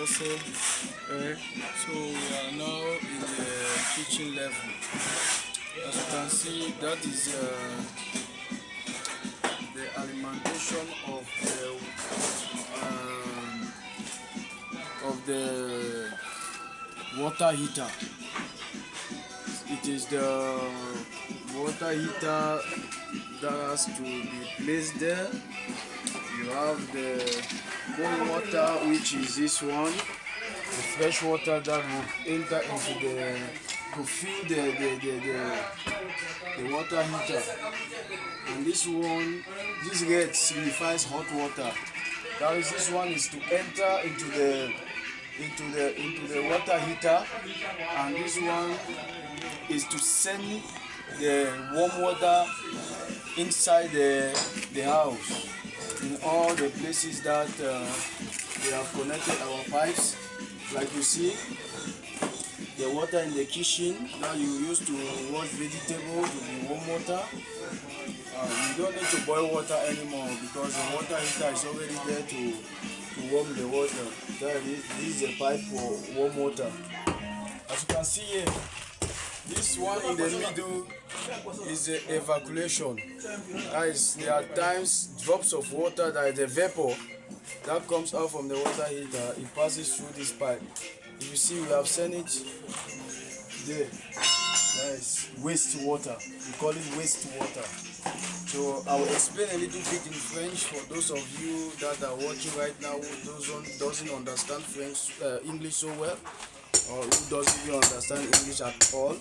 also. So we are now in the kitchen level. As you can see, that is the alimentation of the water heater. It is the water heater that has to be placed there. You have the cold water, which is this one, the fresh water that will enter into to fill the water heater. And this one, this red signifies hot water. That is, this one is to enter into the water heater, and this one is to send the warm water inside the house, in all the places that we have connected our pipes. Like you see, the water in the kitchen that you use to wash vegetables will be warm water. You don't need to boil water anymore because the water heater is already there to warm the water. This is a pipe for warm water. As you can see here, this one in the middle is the evacuation. That is, there are times drops of water, that is the vapor that comes out from the water heater. It passes through this pipe. If you see, we have sent it there. That is waste water. We call it waste water. So I will explain a little bit in French for those of you that are watching right now who doesn't understand English so well, or who doesn't even understand English at all.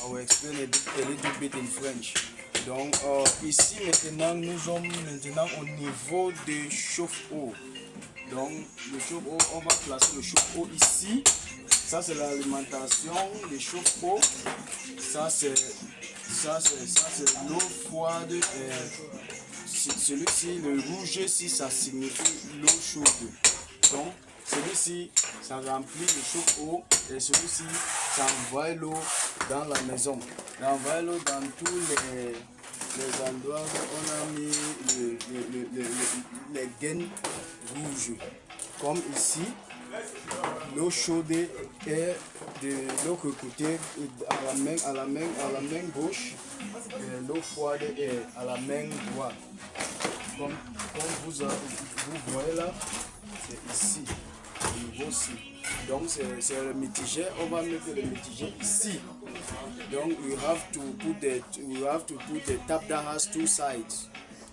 I will explain a little bit in French. Donc ici maintenant nous sommes maintenant au niveau de chauffe-eau. Donc le chauffe-eau, on va placer le chauffe-eau ici. Ça c'est l'alimentation, le chauffe-eau. Ça c'est l'eau froide. Celui-ci, le rouge ici, ça signifie l'eau chaude. Donc celui-ci, ça remplit le chauffe-eau, et celui-ci, ça envoie l'eau dans la maison. Ça envoie l'eau dans tous les endroits où on a mis les gaines rouges. Comme ici, l'eau chaude est de l'autre côté, à la main gauche, et l'eau froide est à la main droite. Comme vous voyez là, c'est ici. Aussi. Donc c'est le mitigé. On va mettre le mitigé ici. Donc we have to put the tap that has two sides,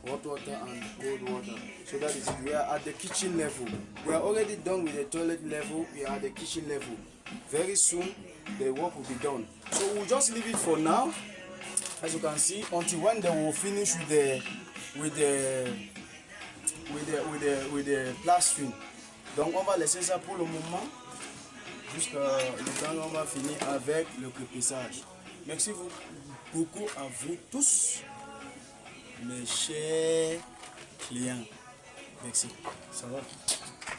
hot water and cold water. So that is it. We are at the kitchen level. We are already done with the toilet level. We are at the kitchen level. Very soon the work will be done. So we'll just leave it for now, as you can see, until when they will finish with the plastering. Donc on va laisser ça pour le moment, jusqu'à le temps où on va finir avec le crépissage. Merci beaucoup à vous tous, mes chers clients. Merci. Ça va?